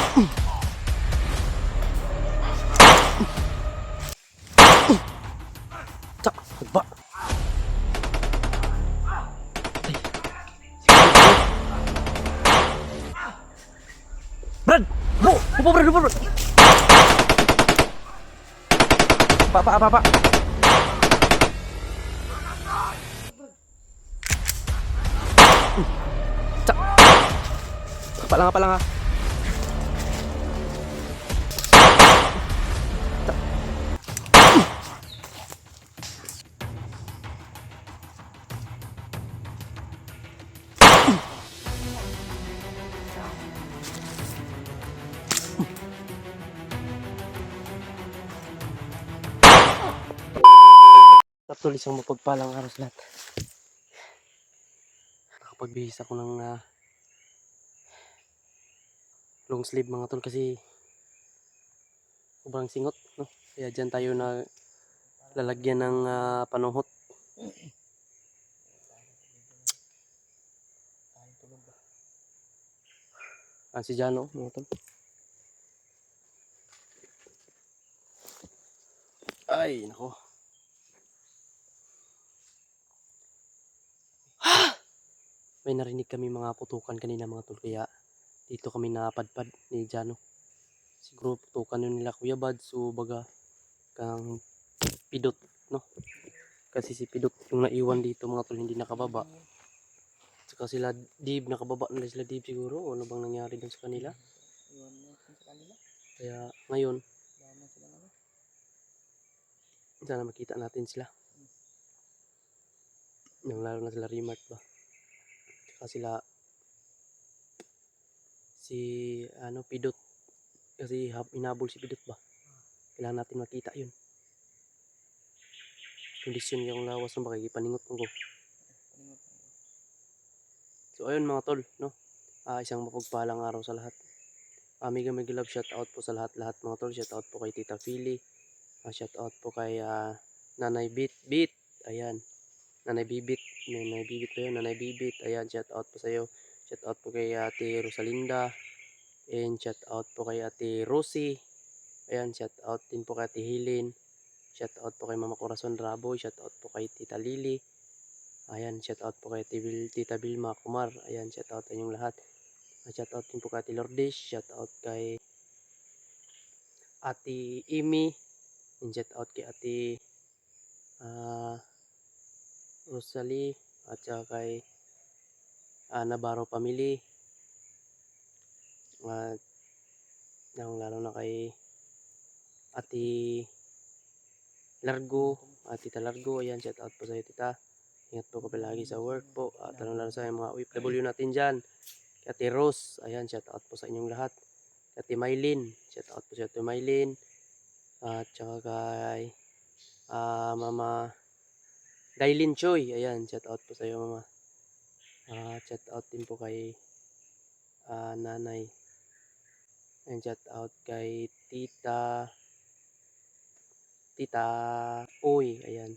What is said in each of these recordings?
Tsak, ba? Brad! Bu! Upo, Brad! Upo, Brad! Pa. Tsak! Pa lang ha. Tapos isang mapagpalang araw sa lahat. Nakapagbihis ako ng long sleeve mga tol kasi sobrang singot, no? Kaya dyan tayo na lalagyan ng panuhot. Si Jano, mga tol. Ay, nako. May narinig kami mga putukan kanina mga tol, kaya dito kami napadpad ni Jano. Siguro putukan yun nila Kuya Bads o baga kang Pidot, no? Kasi si Pidot yung naiwan dito mga tol, hindi nakababa. Saka sila Dib, nakababa na sila Dib siguro. O ano bang nangyari dun sa kanila? Kaya ngayon, sana makita natin sila. Yung lalo na sila Remart ba? Saka sila si Pidot. Kasi hinabol si Pidot ba? Kailangan natin makita yun. Kondisyon yung lawas ng baka ipaningot mo ko. So ayun mga tol, no? Isang mapagpalang araw sa lahat. Mega love shout out po sa lahat mga tol. Shout out po kay Tita Philly. Shout out po kay Nanay Bit. Ayan. Nanay Bibit po yun. Nanay Bibit. Ayan, shout out po sa iyo. Shout out po kay Ate Rosalinda. And shout out po kay Ate Rosie. Ayan, shout out din po kay Ate Hilin. Shout out po kay Mama Corazon Raboy. Shout out po kay Tita Lily. Ayan, shout out po kay Tita Vilma Kumar. Ayan, shout out sa inyong lahat. Shout out din po kay Ate Lourdes. Shout out kay Ate Amy. And shout out kay Ate Rosalie. At saka kay Navarro family. At lalo na kay Ate Largo. Tita Largo. Ayan, shout out po sa iyo, Tita. Ingat po ka palagi sa work po. At lalo sa mga OFW natin dyan. Kay Ate Rose. Ayan, shout out po sa inyong lahat. Kay Ate Mylene. Shout out po sa Ate Mylene. At saka kay Mama Dailin Choi. Ayan, shout out po sa iyo, Mama. Shout out din po kay Nanay. And shout out kay Tita Uy. Ayan.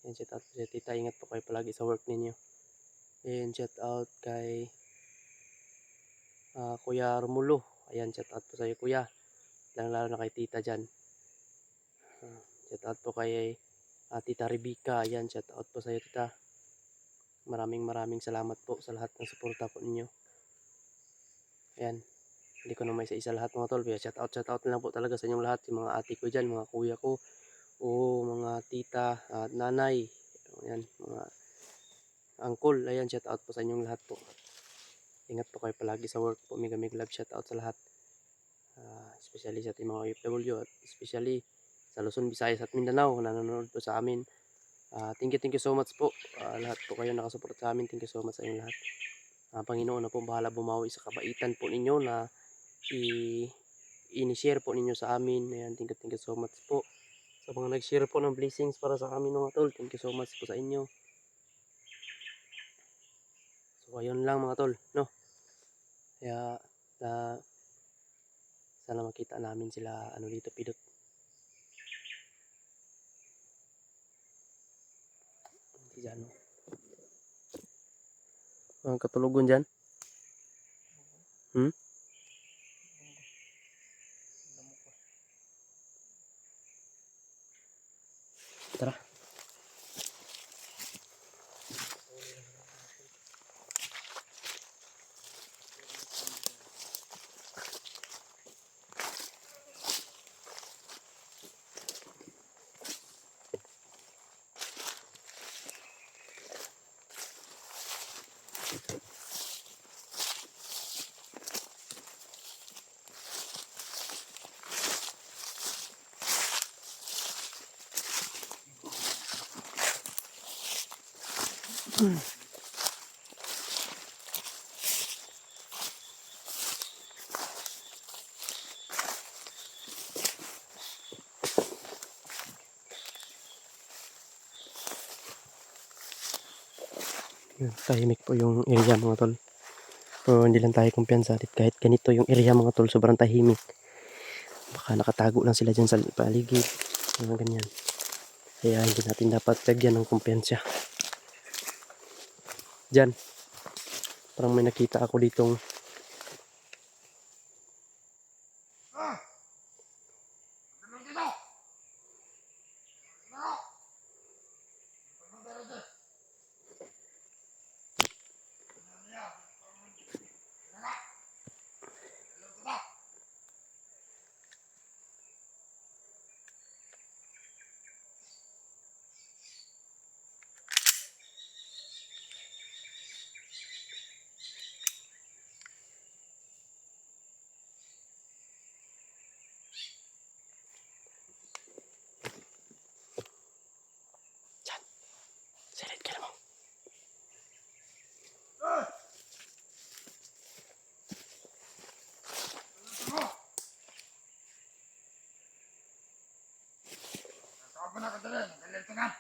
And shout out po sa Tita. Ingat po kayo palagi sa work ninyo. And shout out kay Kuya Romulo. Ayan, shout out po sa iyo, Kuya. Lalo na kay Tita dyan. Shout out po kay Tita Rebecca. Ayan, shout out po sa iyo, Tita. Maraming salamat po sa lahat ng suporta po ninyo. Ayan. Hindi ko na may isa lahat mga tol. Kaya shout out na lang po talaga sa inyong lahat. Yung mga ate ko dyan, mga kuya ko. O mga tita at nanay. Ayan, mga uncle. Ayan, shout out po sa inyong lahat po. Ingat po kayo palagi sa work po. Mega love shout out sa lahat. Especially sa ating mga OFW at especially sa Luzon, Visayas at Mindanao na nanonood po sa amin. Thank you so much po. Lahat po kayo nakasupport sa amin. Thank you so much sa inyong lahat. Panginoon na po bahala bumawi sa kabaitan po ninyo na i-share po ninyo sa amin. Ayan, thank you so much po sa mga nag-share po ng blessings para sa amin mga tol. Thank you so much po sa inyo. So ayun lang mga tol, no? Kaya sana makita namin sila dito, Pidot. Si Jano. Ang katulugon dyan? Tara. Tahimik po yung area mga tol. Pero hindi lang tayo kumpiyansa kahit ganito yung area mga tol, sobrang tahimik. Baka nakatago lang sila dyan sa paligid. Mga ganyan. Kaya hindi natin dapat lagyan ng kumpiyansa. Dyan. Parang may nakita ako ditong silid ka naman.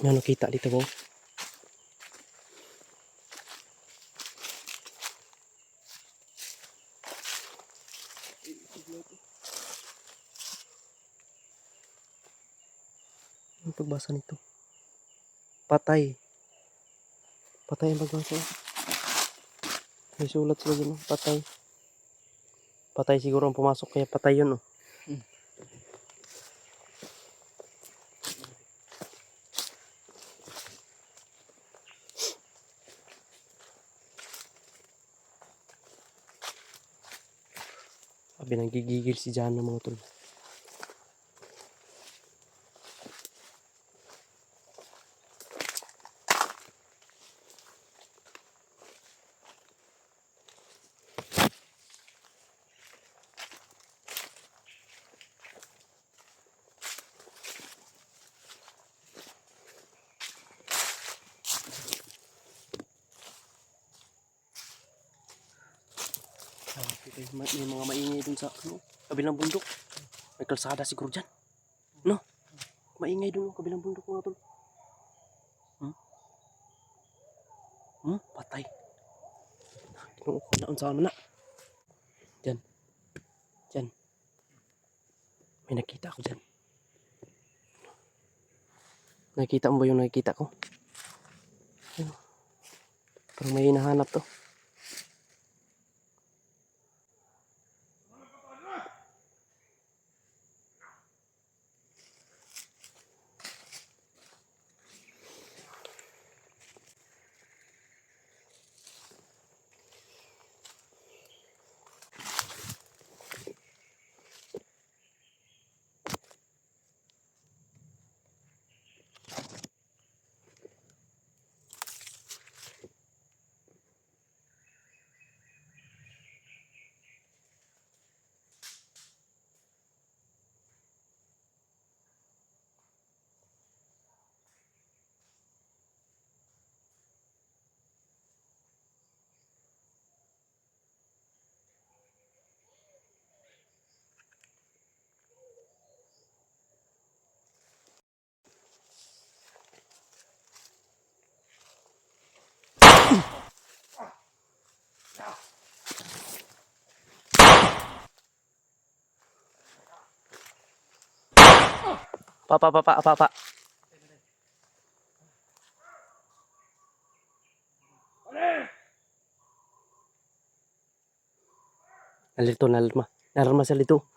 May nakita dito po. Ang pagbasa nito. Patay. Patay ang pagbasa. May sulat sila dyan. Patay. Patay siguro ang pumasok kaya patay yun. Sabi nagigigil si Jana mga tol. May mga maingay dun sa kabilang bundok. May kalsada siguro dyan. No? Maingay dun kabilang bundok mga tol. Patay. Ginoo ko na unsa man na. Dyan. Dyan. May nakita ako dyan. Nakita mo ba yung nakita ko? Ayun. Parang may hinahanap to. Pa. Nalito. Narma sa lito.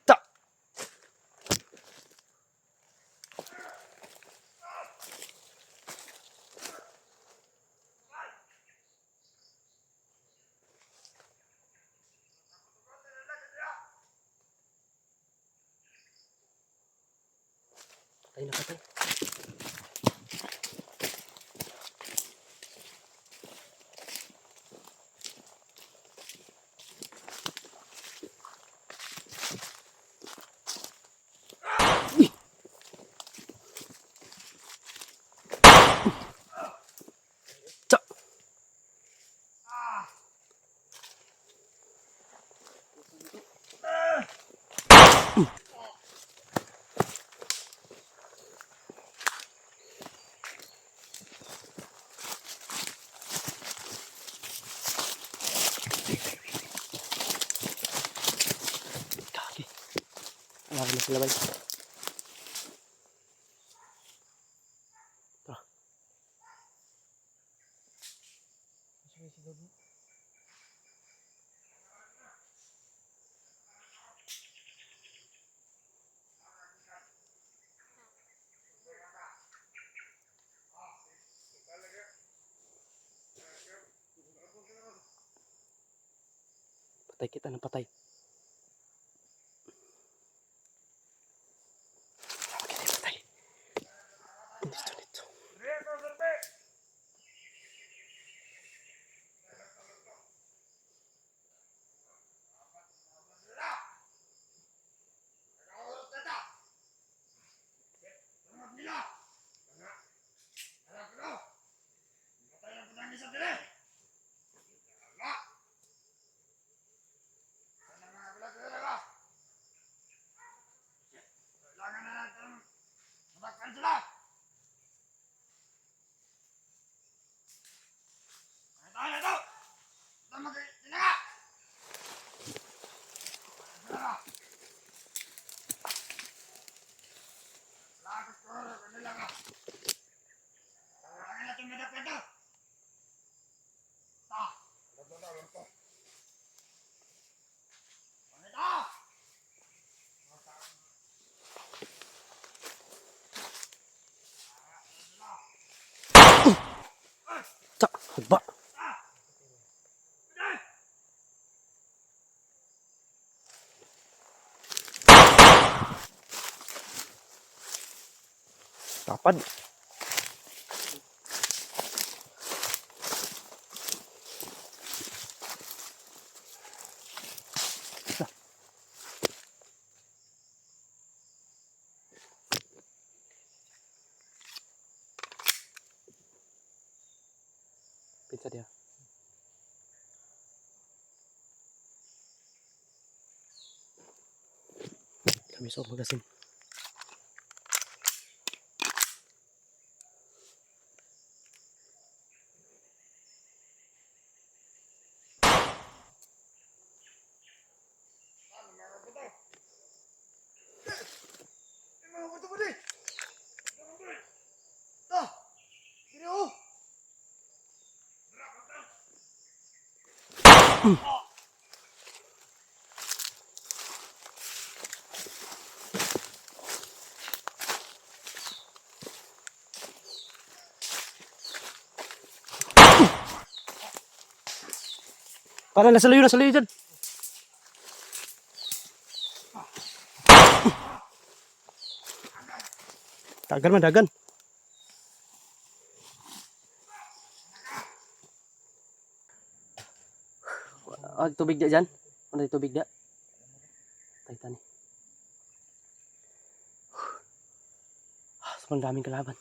Ta. Patay. Uy! Ta. Kaki. Wala na sila bay. Tara. Patay kita ng patay. Patay. Dito. Ta. Hagba. Tapad. Pinsa dia. Kami sa magasin. Para nasa layo dyan. Dagan. Tubig dyan. Ano yung tubig dyan? Tani. Sobrang daming kalaban.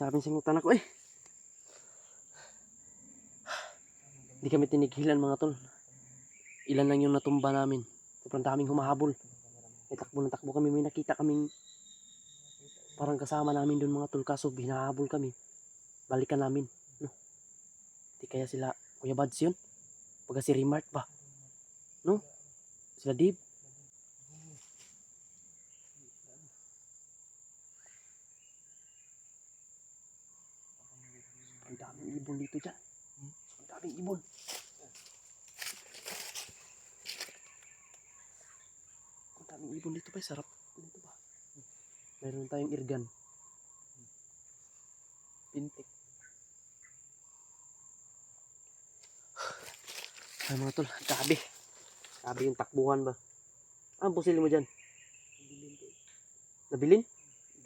Sabing singutan ako eh. Hindi kami tinigilan mga tol. Ilan lang yung natumba namin. Sobrang daming humahabol. May takbo kami. May nakita kaming parang kasama namin doon mga tol. Kaso binahabol kami. Balikan namin. No? Di kaya sila Kuya Bads yun? Pagka si Remark ba? No? Sila Dave? Ang daming ibon dito dyan. Ang daming ibon. Ang daming ibon dito ba? Sarap. Dito ba? Meron tayong irgan. Pintik. Ay mga tol, grabe. Grabe yung takbuhan ba? Ang pusil mo dyan? Nabilin?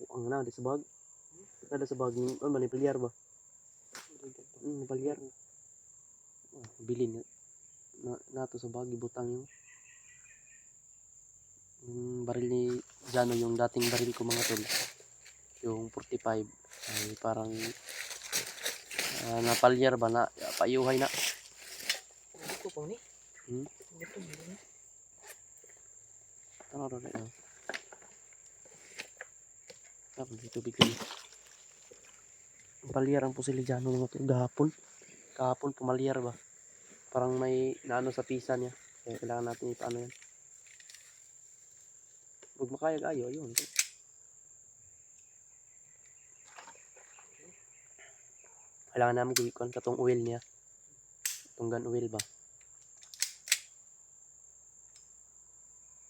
Buang na, di sa bag. Ada sa bag, manipilyar ba? Manipilyar. Bilin. Nato sa bag, ibutang yung baril ni Jano, yung dating baril ko mga tol. Yung 45 ay parang napalyar ba na payuhay na. Ito po ni. Tanaw rin na. Tapos dito bigyan. Palyar ang pusilidjano mga tol gahapon. Kahapon pumalyar ba? Parang may naano sa pisa niya. Kaya kailangan natin ipaano yan. Huwag makayag ayo, ayun. Kailangan namin gawin katong oil niya. Tunggan oil ba?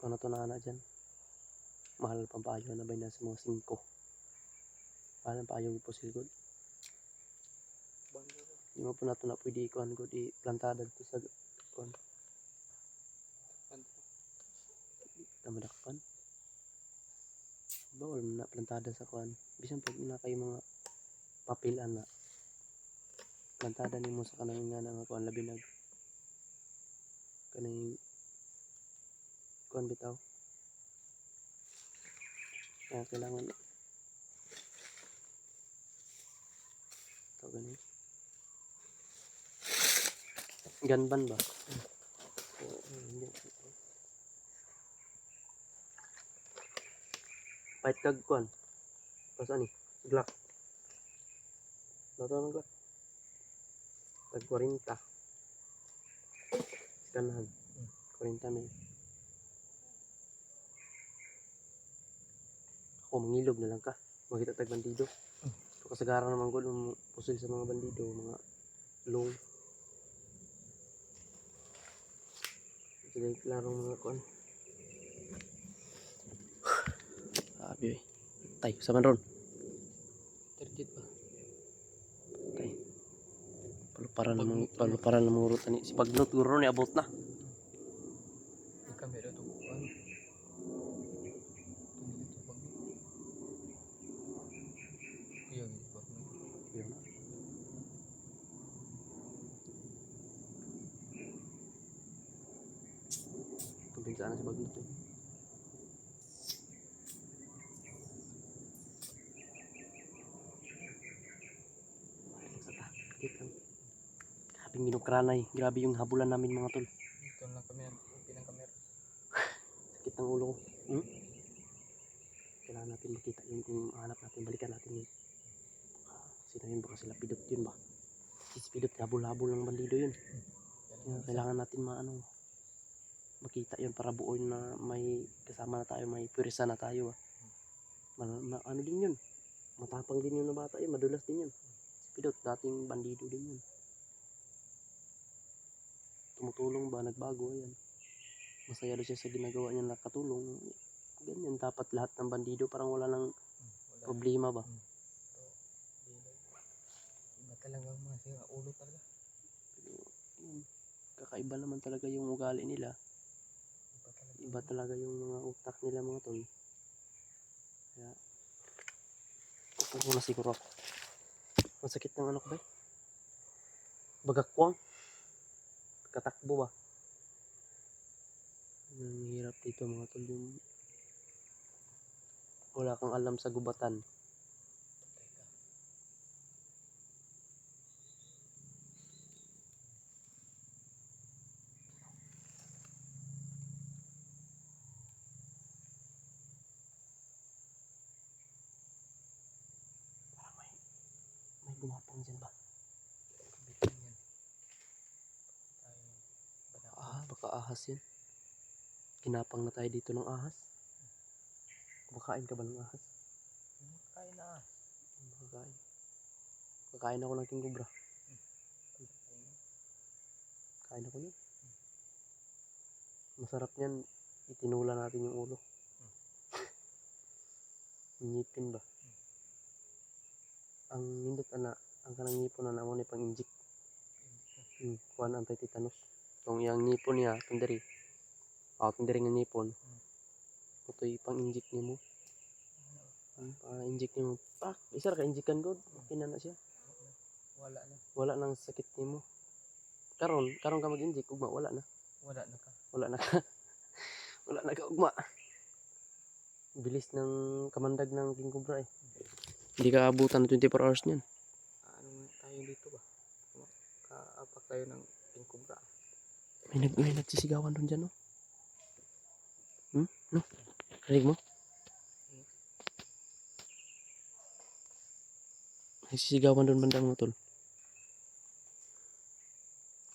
Ano to na dyan? Mahal pang payo na ba na sa mga 5. Mahal ang payo po silgod. Hindi mo po na ito na pwede ikuhan ko di plantada dito sa ikuhan. Tamadakpan. Bawal na plantada sa kuhan. Bisan pag na kayo mga papilan na. Plantada ni mo sa kanang nga nga kuhan labinag. Kanang kuhan bitaw. Kaya kailangan ito ganun. Ganban ba? Hindi. Pahit kag kuhan. Pasaan ni? Glock. Bato ng Glock. Tag 40. Kanahan. 40 mil. Ako mangilog na lang ka. Makita tag bandido. So kasagaran naman ko nung pusil sa mga bandido, mga long. Sila yung klarong mga kuhan. Sabi tay, saman ron. Target ba? Tay. Paluparan na mga urot ni. Si Pagnot guro ni abot na. Yung camera to. Ano? Iya gitu ba? Yun. Kumpensaan na si Pagnot eh. Grabing ginukranay. Grabe yung habulan namin mga tol. Ito lang kami. Pinang camera. Sakit ng ulo ko. Kailangan natin makita yun kung hanap natin. Balikan natin yun. Sino yun? Baka sila pidot yun ba? Si pidot habol-habol ng bandido yun. Kailangan natin makita yun para buo yun na may kasama na tayo. May pwersa na tayo. Ano din yun? Matapang din yun na bata yun. Madulas din yun. Si pidot dating bandido din yun. Tumutulong ba? Nagbago yan. Masaya doon siya sa ginagawa niya, nakatulong. Ganyan dapat lahat ng bandido parang wala lang problema ba? Iba talaga mga sira ulo talaga. Yun, kakaiba naman talaga yung ugali nila. Iba talaga yung mga utak nila mga tol. Kaya upo ko na siguro ako. Ang sakit ng ano ko ba? Bagakwang. Katakbo ba? Ang hirap dito mga tol, yung wala kang alam sa gubatan. Parang may gumapang dyan ba? Kabitin yan. ahas yun. Kinapang na tayo dito ng ahas. Kumakain ka ba ng ahas? Kain na. Kumakain. Kakain ako ng king cobra. Kain ako yun. Masarap niyan. Itinula natin yung ulo. Ngipin ba? Ang nindot ana, ang kanang ngipon na mo ni pang inject. Kuan anti-tetanus. Tong yang ngipon niya, tundiri. Tundiri nga ngipon. Ito'y pang inject niya mo. Pa-inject niya mo. Isa ra ka injectan god. Okay na siya. Wala na. Wala nang sakit nimo. Karon ka mag-inject ugma wala na. Wala na ka. Wala na ka. Wala na ka ugma. Bilis ng kamandag ng king cobra eh. Hindi ka abutan ng 24 hours niyan. Ano tayo dito ba? Kaapak tayo ng king cobra. May nagsisigawan doon dyan, no? No? Rinig mo? Nagsisigawan doon bandang mo, tol.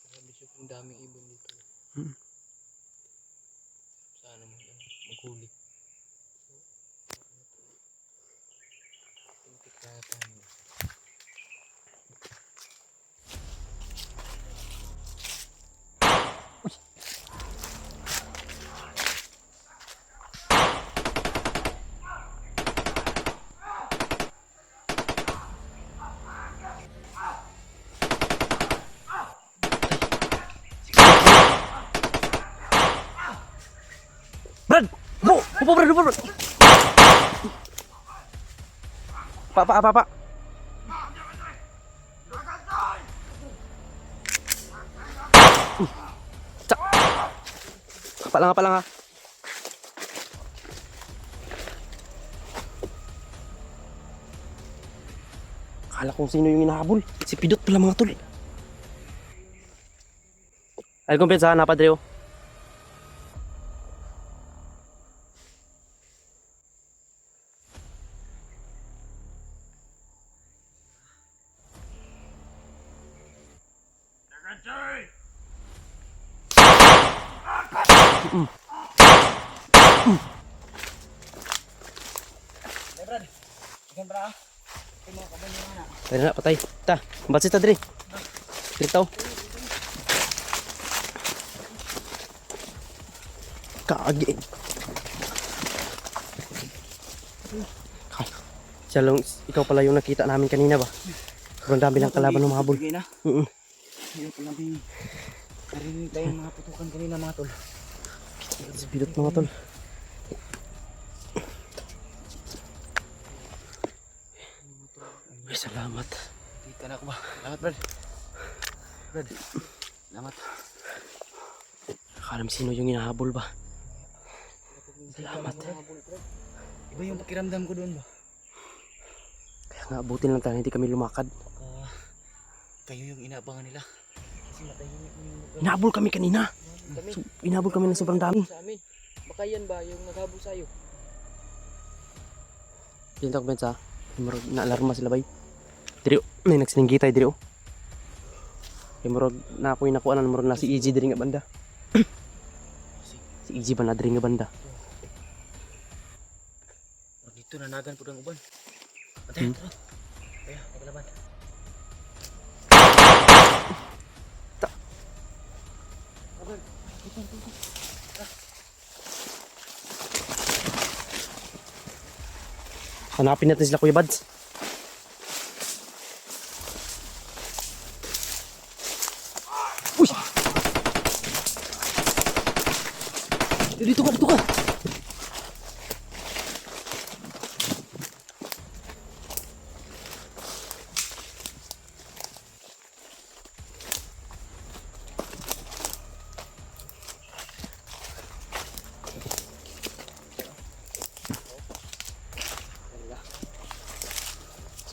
Sabi siya kung daming ibon dito. Sana maghuli. Tintik kaya tayo. Brad! Upo, Brad! Upo, Brad! Pa. Pa lang ha. Akala kong sino yung hinahabol. Si Pidot pala mga tol. Ay, kumpensa, napadreo. Brad, ikan bra. Timo ka ba niya na? Tara na, patay. Ta, batsi ta diri. Diri tao. Kaagi. Siya lang, ikaw pala yung nakita namin kanina ba? Sobrang dami ng kalaban ng mga habol. Ayun pala din. Narinig tayo mga putukan kanina mga tol. Spidot mga tol. Ay, salamat. Dito na ako ba? Salamat Brad. Brad, salamat. Akala mo sino yung hinahabol ba? Salamat. Iba yung pakiramdam ko doon ba? Kaya nga abutin lang tayo, hindi kami lumakad. Kayo yung inaabangan nila. Kasi matahimik yung lugar. Hinahabol kami kanina. Kami. Hinahabol kami ng sobrang dami. Sa amin. Baka yan ba yung naghabol sa'yo? Pinta ko bensa. Na-alarma sila bay. Diri, may nagsiningitay diri. Kaya murag na ako yung nakuha na murag na si EG diri nga banda. Si EG ba na diri nga banda? Dito nanagan po ng uban. Patay, tara. Kaya, naglaban. Hanapin natin sila Kuya Bads. Uy! Dito ka!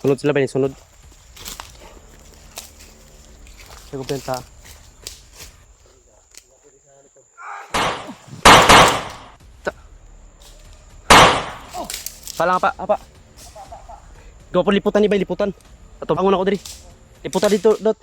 Sunod sila ba ni sunod? Saya kumpensa. Palang apa? Gawa po liputan ni bay, liputan. Ato bangun ako diri. Liputan dito, dot.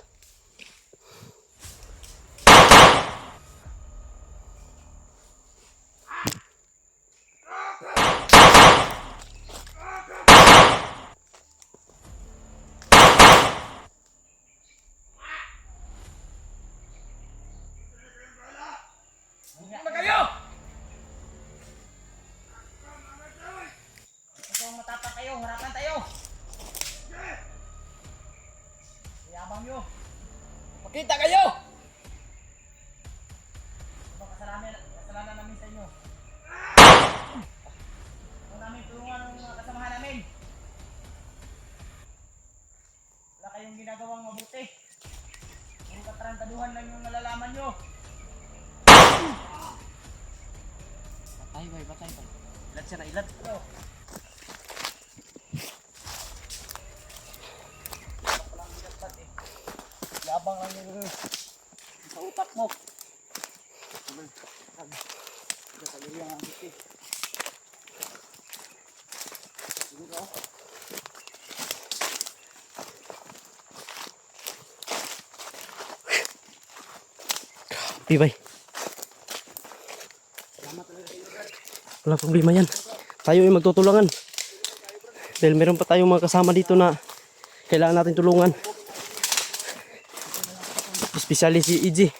harapan tayo. Yabang nyo. Makita kayo! Ano kasalanan namin sa inyo? Huwag namin tulungan ng mga kasamahan namin. Wala kayong ginagawang mabuti. Puro katarantaduhan lang yung nalalaman nyo. Patay bay. Ilat siya na ilat. Ano? Walang ilat pat eh. Yabang lang yung sa utak mo. Hindi ka liriyang ang hiti. Sige ka. Pibay. Walang problema yan. Tayo ay magtutulungan. Dahil meron pa tayong mga kasama dito na kailangan natin tulungan. Especially si EJ.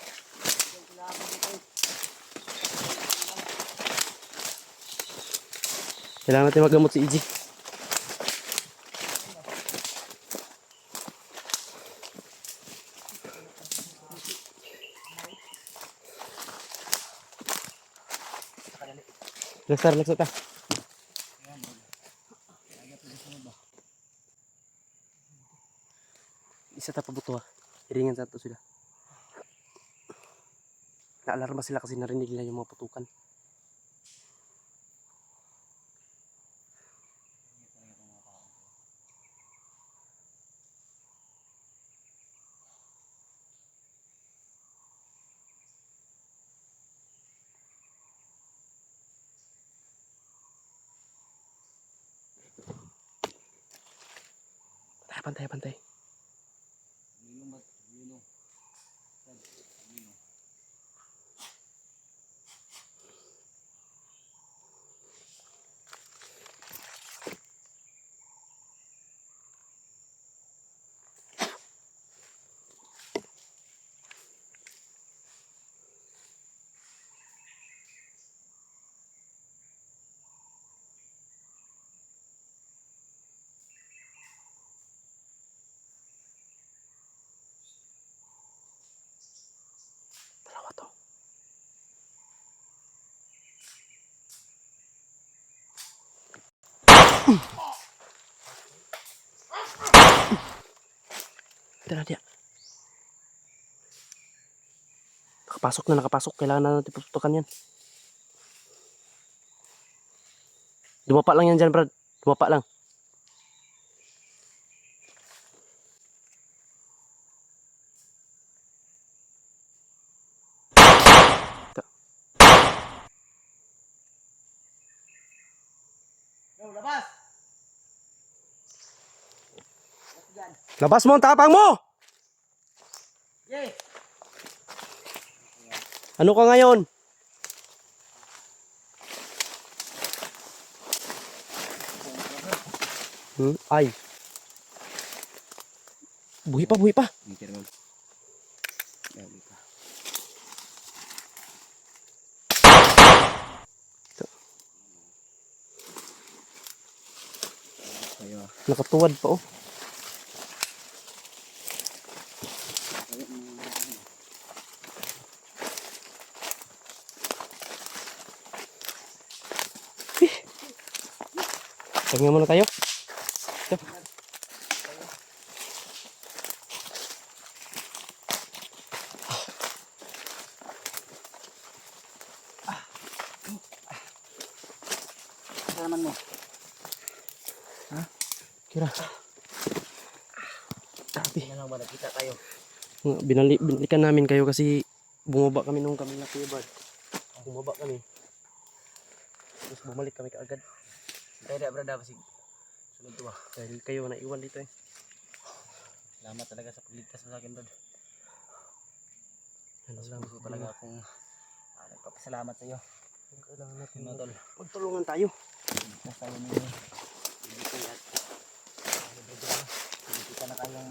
Kailangan natin maggamot si EJ. Relax ta. Isa ta pabuto ha. Iringan sa to sila. Naalarma sila kasi narinig nila yung mga putukan. Pantay. Dalawa to. Tara dia. Nakapasok. Kailangan na natin putukan yan. Dumapa lang yan dyan, Brad. Dumapa lang. Yo, labas! Labas mo ang tapang mo! Yay! Ano ka ngayon? Ay. Buhi pa. Mikir mo. Gabi ka. Ayo. Nakatuwad pa oh. Tingnan muna tayo. Ito. Salaman mo. Ha? Kira. Grabe. Hindi na lang ba nakita tayo? Binalikan namin kayo kasi bumaba kami nung kami na Kuya Bard. Bumaba kami. Terus bumalik kami kaagad. Tayo na brada kasi sunod to ah. Dahil kayo naiwan dito eh. Salamat talaga sa pagligtas mo sa akin brad. Ano lang Gusto talaga akong nagpapasalamat sa iyo. Kailangan natin Tol. magtulungan tayo. Ligtas tayo ni Hindi kita na kayong